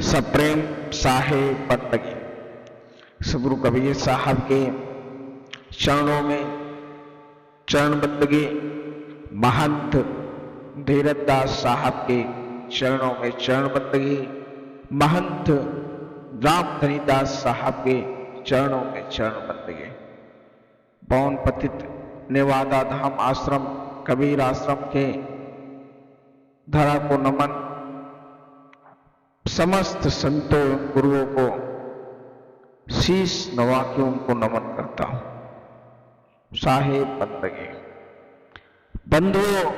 सप्रेम साहेब बंदगी। सदगुरु कबीर साहब के चरणों में चरण बंदगी, महंत धीरज दास साहब के चरणों में चरण बंदगी, महंत रामधनी दास साहब के चरणों में चरण बंदगी। पवन पतित नेवादा धाम आश्रम कबीर आश्रम के धरा को नमन, समस्त संतों गुरुओं को शीश नवा के उनको नमन करता हूं। साहेब बंदगी। बंधुओं,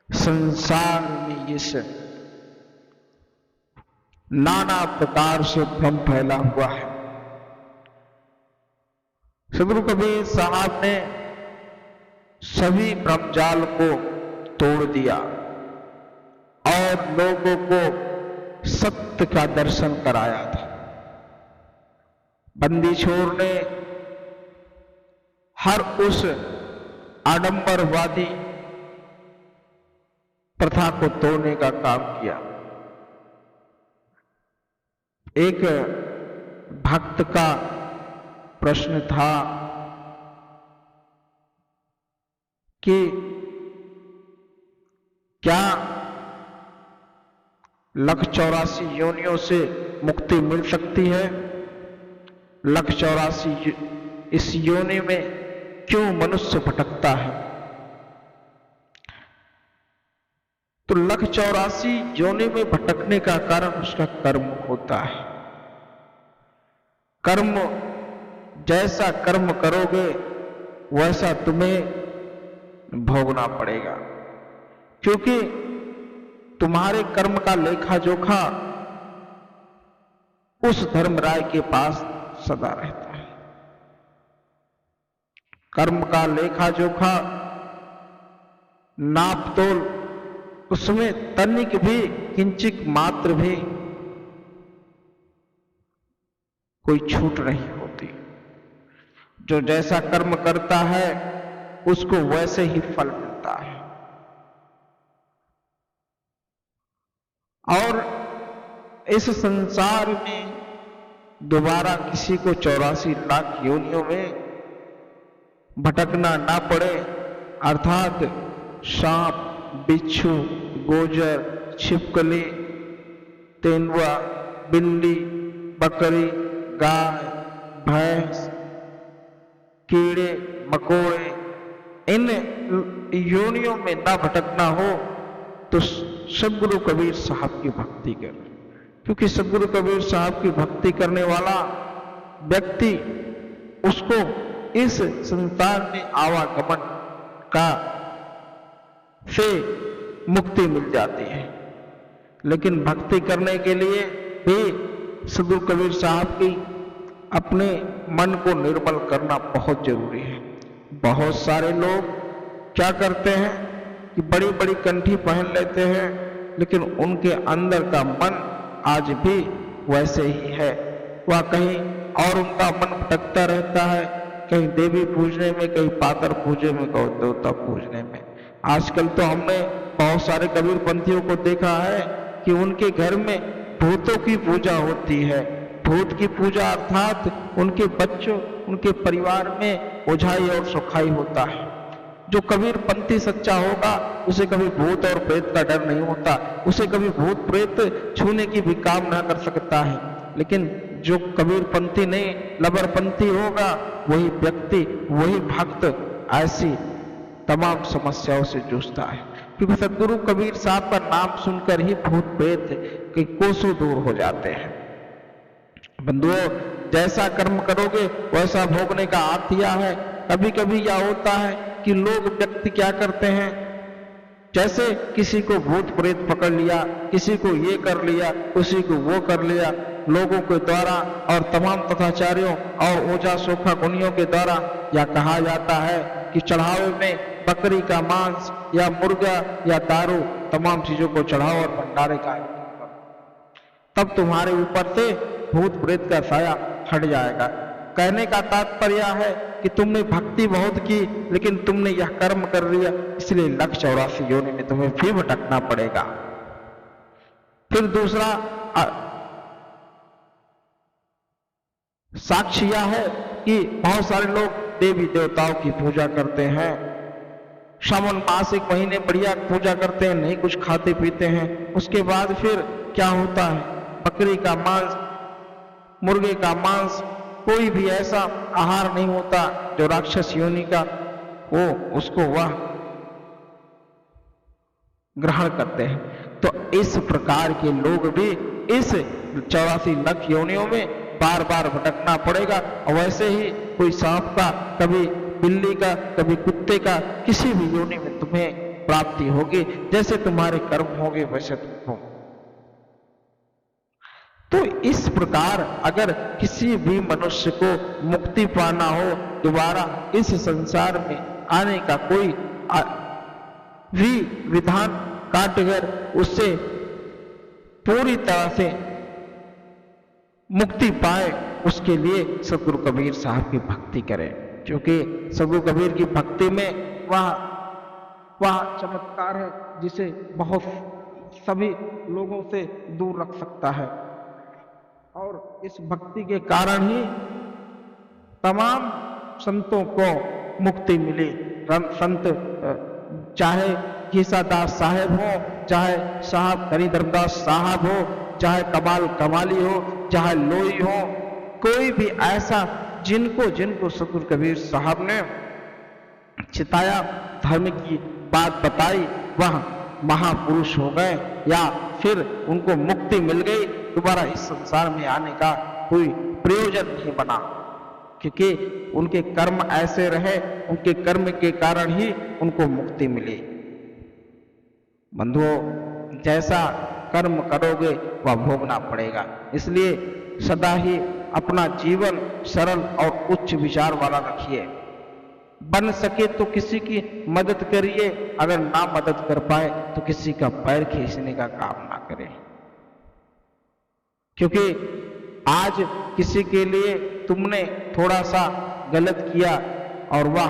संसार में इस नाना प्रकार से भ्रम फैला हुआ है। सदगुरु कबीर साहब ने सभी भ्रमजाल को तोड़ दिया और लोगों को सत्य का दर्शन कराया था। बंदी छोर ने हर उस आडंबरवादी प्रथा को तोड़ने का काम किया। एक भक्त का प्रश्न था कि क्या 184 योनियों से मुक्ति मिल सकती है? 184 इस योनि में क्यों मनुष्य भटकता है? तो 184 योनि में भटकने का कारण उसका कर्म होता है। कर्म, जैसा कर्म करोगे वैसा तुम्हें भोगना पड़ेगा, क्योंकि तुम्हारे कर्म का लेखा जोखा उस धर्मराय के पास सदा रहता है। कर्म का लेखा जोखा, नाप तोल, उसमें तनिक भी, किंचित मात्र भी कोई छूट नहीं होती। जो जैसा कर्म करता है उसको वैसे ही फल मिलता है। और इस संसार में दोबारा किसी को 84 लाख योनियों में भटकना ना पड़े, अर्थात सांप, बिच्छू, गोजर, छिपकली, तेंदुआ, बिल्ली, बकरी, गाय, भैंस, कीड़े मकोड़े, इन योनियों में ना भटकना हो तो सदगुरु कबीर साहब की भक्ति कर। क्योंकि सदगुरु कबीर साहब की भक्ति करने वाला व्यक्ति, उसको इस संसार में आवागमन का से मुक्ति मिल जाती है। लेकिन भक्ति करने के लिए भी सदगुरु कबीर साहब की अपने मन को निर्मल करना बहुत जरूरी है। बहुत सारे लोग क्या करते हैं कि बड़ी बड़ी कंठी पहन लेते हैं, लेकिन उनके अंदर का मन आज भी वैसे ही है। वह कहीं और उनका मन भटकता रहता है, कहीं देवी पूजने में, कहीं पातर पूजने में, कहीं देवता पूजने में। आजकल तो हमने बहुत सारे कबीरपंथियों को देखा है कि उनके घर में भूतों की पूजा होती है। भूत की पूजा अर्थात उनके बच्चों, उनके परिवार में ओझाई और सुखाई होता है। जो कबीरपंथी सच्चा होगा उसे कभी भूत और प्रेत का डर नहीं होता, उसे कभी भूत प्रेत छूने की भी काम ना कर सकता है। लेकिन जो कबीरपंथी नहीं, लबरपंथी होगा, वही व्यक्ति, वही भक्त ऐसी तमाम समस्याओं से जूझता है। क्योंकि सदगुरु कबीर साहब का नाम सुनकर ही भूत प्रेत के कोसों दूर हो जाते हैं। बंधुओं, जैसा कर्म करोगे वैसा भोगने का हाथ दिया है। कभी कभी यह होता है कि लोग, व्यक्ति क्या करते हैं, जैसे किसी को भूत प्रेत पकड़ लिया, किसी को ये कर लिया, किसी को वो कर लिया, लोगों के द्वारा और तमाम तथाचार्यों और ओझा सोखा गुनियों के द्वारा यह कहा जाता है कि चढ़ावे में बकरी का मांस या मुर्गा या दारू, तमाम चीजों को चढ़ाओ और भंडारे का आयोजन करो, तब तुम्हारे ऊपर से भूत प्रेत का साया हट जाएगा। कहने का तात्पर्य है कि तुमने भक्ति बहुत की, लेकिन तुमने यह कर्म कर लिया, इसलिए 184 योनि में तुम्हें फिर भटकना पड़ेगा। फिर दूसरा साक्ष्य यह है कि बहुत सारे लोग देवी देवताओं की पूजा करते हैं, श्रावण मास एक महीने बढ़िया पूजा करते हैं, नहीं कुछ खाते पीते हैं, उसके बाद फिर क्या होता है, बकरी का मांस, मुर्गे का मांस, कोई भी ऐसा आहार नहीं होता जो राक्षस योनि का हो, उसको वह ग्रहण करते हैं। तो इस प्रकार के लोग भी इस 84 लाख योनियों में बार बार भटकना पड़ेगा। और वैसे ही कोई सांप का, कभी बिल्ली का, कभी कुत्ते का, किसी भी योनि में तुम्हें प्राप्ति होगी, जैसे तुम्हारे कर्म होंगे वैसे तुम। तो इस प्रकार अगर किसी भी मनुष्य को मुक्ति पाना हो, दोबारा इस संसार में आने का कोई भी विधान काटकर उससे पूरी तरह से मुक्ति पाए, उसके लिए सदगुरु कबीर साहब की भक्ति करें, क्योंकि सदगुरु कबीर की भक्ति में वह चमत्कार है जिसे बहुत सभी लोगों से दूर रख सकता है। और इस भक्ति के कारण ही तमाम संतों को मुक्ति मिली। संत चाहे केसादास साहेब हो, चाहे साहब हरिधर्मदास साहब हो, चाहे कमाल कमाली हो, चाहे लोई हो, कोई भी ऐसा जिनको सदगुरु कबीर साहब ने चिताया, धर्म की बात बताई, वह महापुरुष हो गए या फिर उनको मुक्ति मिल गई, दोबारा इस संसार में आने का कोई प्रयोजन नहीं बना, क्योंकि उनके कर्म ऐसे रहे, उनके कर्म के कारण ही उनको मुक्ति मिली। बंधुओं, जैसा कर्म करोगे वह भोगना पड़ेगा, इसलिए सदा ही अपना जीवन सरल और उच्च विचार वाला रखिए। बन सके तो किसी की मदद करिए, अगर ना मदद कर पाए तो किसी का पैर खींचने का काम ना करें, क्योंकि आज किसी के लिए तुमने थोड़ा सा गलत किया और वह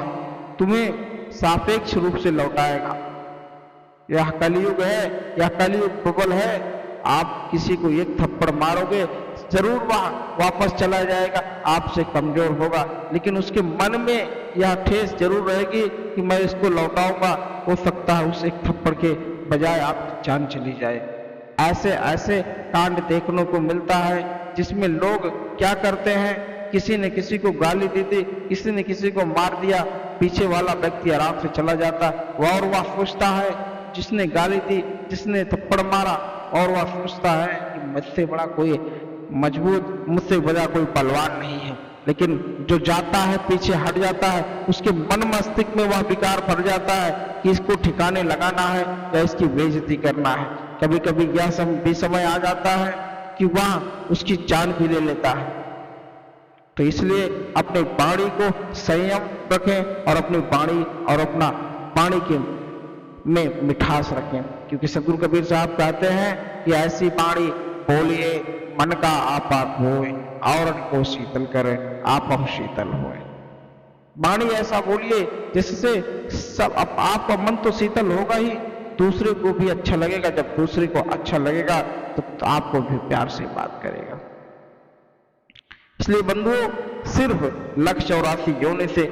तुम्हें सापेक्ष रूप से लौटाएगा। यह कलयुग है, यह कलयुग प्रबल है। आप किसी को एक थप्पड़ मारोगे, जरूर वह वापस चला जाएगा, आपसे कमजोर होगा, लेकिन उसके मन में यह ठेस जरूर रहेगी कि मैं इसको लौटाऊंगा, हो सकता है उस एक थप्पड़ के बजाय आपकी जान चली जाए। ऐसे ऐसे कांड देखने को मिलता है जिसमें लोग क्या करते हैं, किसी ने किसी को गाली दी थी, किसी ने किसी को मार दिया, पीछे वाला व्यक्ति आराम से चला जाता, और वह सोचता है जिसने गाली दी, जिसने थप्पड़ मारा, और वह सोचता है कि मुझसे बड़ा कोई मजबूत, मुझसे बड़ा कोई पहलवान नहीं है। लेकिन जो जाता है पीछे हट जाता है, उसके मन मस्तिष्क में वह विकार भर जाता है कि इसको ठिकाने लगाना है या इसकी बेइज्जती करना है। कभी कभी यह भी समय आ जाता है कि वह उसकी जान भी ले लेता है। तो इसलिए अपने वाणी को संयम रखें और अपनी वाणी और अपना वाणी के में मिठास रखें, क्योंकि सदगुरु कबीर साहब कहते हैं कि ऐसी वाणी बोलिए मन का आपा खोए, और को शीतल करे आप शीतल होए। वाणी ऐसा बोलिए जिससे सब आपका मन तो शीतल होगा ही, दूसरे को भी अच्छा लगेगा। जब दूसरे को अच्छा लगेगा तो आपको भी प्यार से बात करेगा। इसलिए बंधुओं, सिर्फ 184 योनि से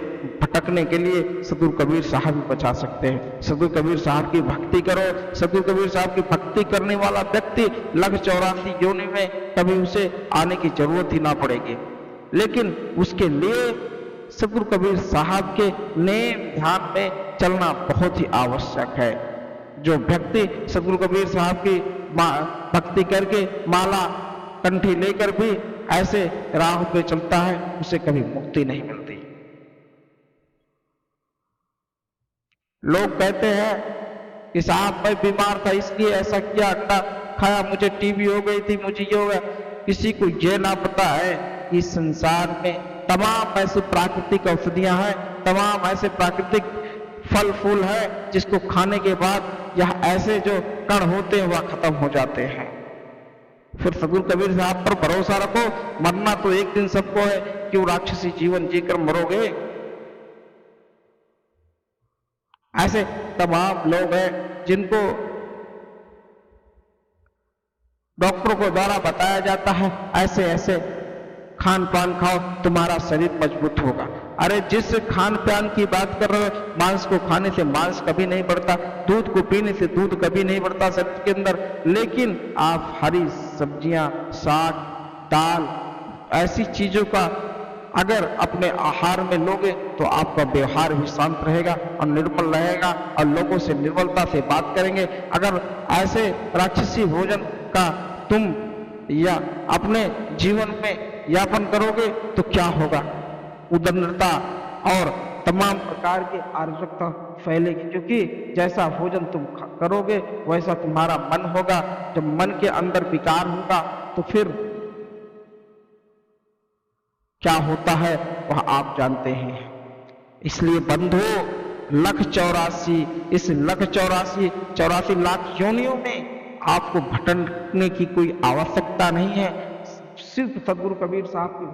भटकने के लिए सदगुरु कबीर साहब ही बचा सकते हैं। सदगुरु कबीर साहब की भक्ति करो। सदगुरु कबीर साहब की भक्ति करने वाला व्यक्ति 184 योनि में कभी उसे आने की जरूरत ही ना पड़ेगी। लेकिन उसके लिए सदगुरु कबीर साहब के नेम ध्यान में चलना बहुत ही आवश्यक है। जो व्यक्ति सदगुरु कबीर साहब की भक्ति करके माला कंठी लेकर भी ऐसे राह पे चलता है, उसे कभी मुक्ति नहीं मिलती। लोग कहते हैं कि साहब मैं बीमार था इसलिए ऐसा किया, अंडा खाया, मुझे टीबी हो गई थी, मुझे ये हो गया। किसी को ये ना पता है कि संसार में तमाम ऐसी प्राकृतिक औषधियां हैं, तमाम ऐसे प्राकृतिक फल फूल है जिसको खाने के बाद यह ऐसे जो कण होते हैं वह खत्म हो जाते हैं। फिर सदगुरु कबीर साहब पर भरोसा रखो। मरना तो एक दिन सबको है, क्यों राक्षसी जीवन जीकर मरोगे। ऐसे तमाम लोग हैं जिनको डॉक्टरों को द्वारा बताया जाता है ऐसे ऐसे खान पान खाओ, तुम्हारा शरीर मजबूत होगा। अरे जिस खान पान की बात कर रहे हो, मांस को खाने से मांस कभी नहीं बढ़ता, दूध को पीने से दूध कभी नहीं बढ़ता शरीर के अंदर, लेकिन आप हरी सब्जियां, साग, दाल, ऐसी चीजों का अगर अपने आहार में लोगे तो आपका व्यवहार भी शांत रहेगा और निर्मल रहेगा और लोगों से निर्मलता से बात करेंगे। अगर ऐसे राक्षसी भोजन का तुम या अपने जीवन में यापन करोगे तो क्या होगा? उदंडता और तमाम प्रकार की अराजकता फैलेगी, क्योंकि जैसा भोजन तुम करोगे वैसा तुम्हारा मन होगा। जब मन के अंदर विकार होगा तो फिर क्या होता है वह आप जानते हैं। इसलिए बंधु, लख 84, इस लख 84 लाख योनियों में आपको भटकने की कोई आवश्यकता नहीं है। सिर्फ सदगुरु कबीर साहब की